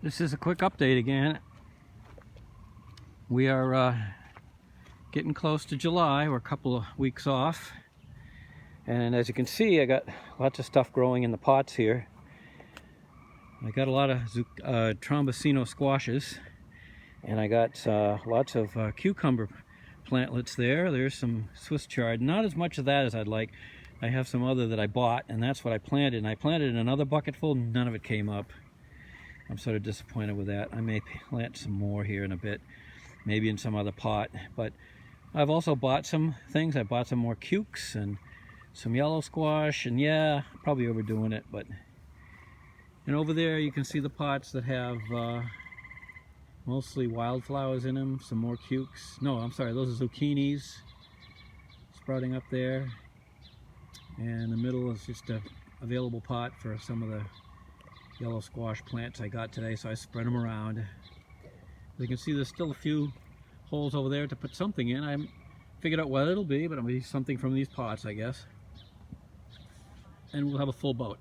This is a quick update again. We are getting close to July. We're a couple of weeks off. And as you can see, I got lots of stuff growing in the pots here. I got a lot of Trombosino squashes. And I got lots of cucumber plantlets there. There's some Swiss chard. Not as much of that as I'd like. I have some other that I bought, and that's what I planted. And I planted in another bucket full. None of it came up. I'm sort of disappointed with that. I may plant some more here in a bit, maybe in some other pot. But I've also bought some things. I bought some more cukes and some yellow squash, and yeah, probably overdoing it. But and over there you can see the pots that have mostly wildflowers in them. Some more cukes. No, I'm sorry, those are zucchinis sprouting up there. And the middle is just a available pot for some of the yellow squash plants I got today, so I spread them around. As you can see, there's still a few holes over there to put something in. I haven't figured out what it'll be, but it'll be something from these pots, I guess. And we'll have a full boat,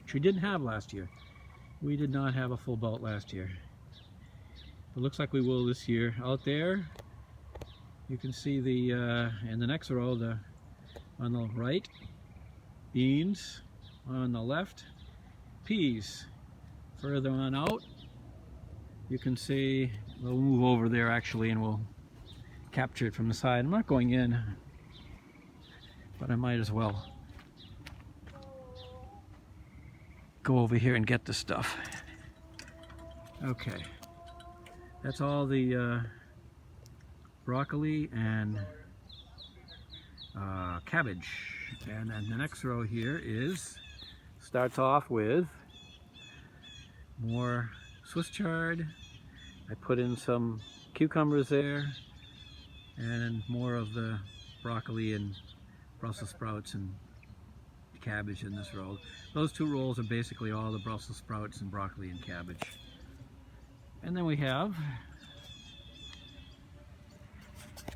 which we didn't have last year. We did not have a full boat last year. But looks like we will this year. Out there, you can see the, in the next row, on the right, beans. On the left, peas. Further on out, you can see, we'll move over there actually and we'll capture it from the side. I'm not going in, but I might as well go over here and get the stuff. Okay, that's all the broccoli and cabbage. And then the next row here starts off with more Swiss chard. I put in some cucumbers there, and more of the broccoli and Brussels sprouts and cabbage in this row. Those two rows are basically all the Brussels sprouts and broccoli and cabbage. And then we have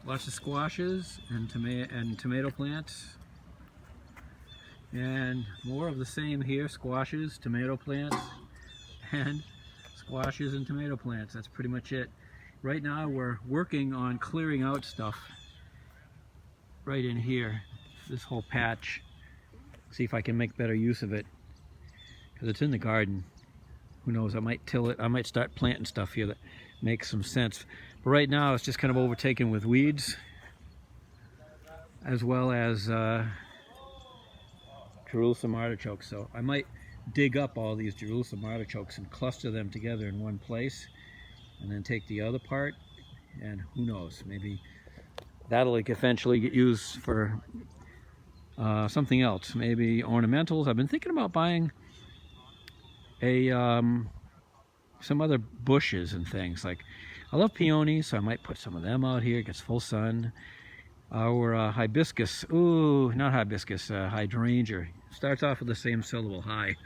lots of squashes and tomato plants. And more of the same here, squashes, tomato plants, and squashes and tomato plants. That's pretty much it. Right now we're working on clearing out stuff right in here, this whole patch. See if I can make better use of it, because it's in the garden. Who knows, I might till it, I might start planting stuff here that makes some sense. But right now it's just kind of overtaken with weeds, as well as Jerusalem artichokes. So I might dig up all these Jerusalem artichokes and cluster them together in one place, and then take the other part, and who knows, maybe that'll eventually get used for something else, maybe ornamentals. I've been thinking about buying some other bushes and things. Like, I love peonies, so I might put some of them out here. It gets full sun. Our hibiscus, ooh, not hibiscus, hydrangea. Starts off with the same syllable, high.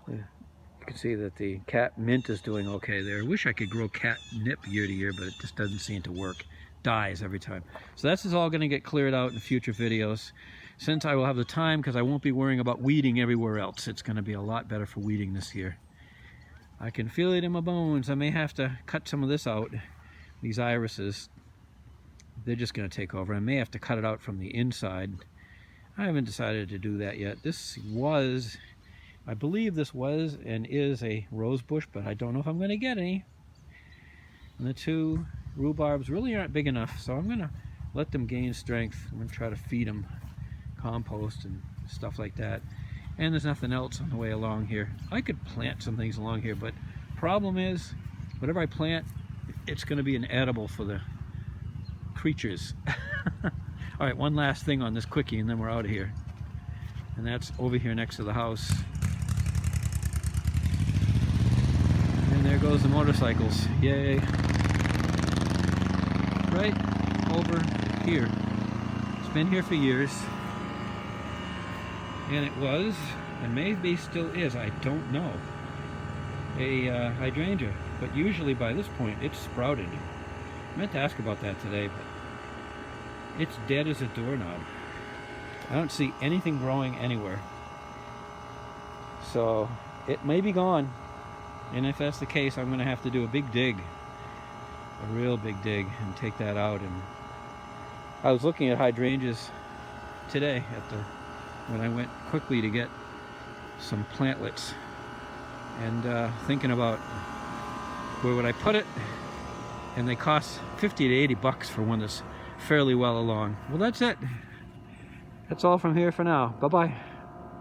You can see that the cat mint is doing okay there. I wish I could grow catnip year to year, but it just doesn't seem to work. Dies every time. So this is all going to get cleared out in future videos, since I will have the time, because I won't be worrying about weeding everywhere else. It's going to be a lot better for weeding this year. I can feel it in my bones. I may have to cut some of this out. These irises, they're just going to take over. I may have to cut it out from the inside. I haven't decided to do that yet. This was, I believe this was and is a rose bush, but I don't know if I'm going to get any. And the two rhubarbs really aren't big enough, so I'm going to let them gain strength. I'm going to try to feed them compost and stuff like that. And there's nothing else on the way along here. I could plant some things along here, but problem is, whatever I plant, it's going to be an edible for the creatures. All right, one last thing on this quickie, and then we're out of here. And that's over here next to the house. And there goes the motorcycles. Yay. Right over here. It's been here for years. And it was, and maybe still is, I don't know, a hydrangea. But usually by this point, it's sprouted. I meant to ask about that today, but it's dead as a doorknob. I don't see anything growing anywhere. So it may be gone. And if that's the case, I'm going to have to do a big dig, a real big dig, and take that out. And I was looking at hydrangeas today when I went quickly to get some plantlets, and thinking about where would I put it, and they cost 50 to 80 bucks for one that's fairly well along. Well, that's it. That's all from here for now. Bye-bye.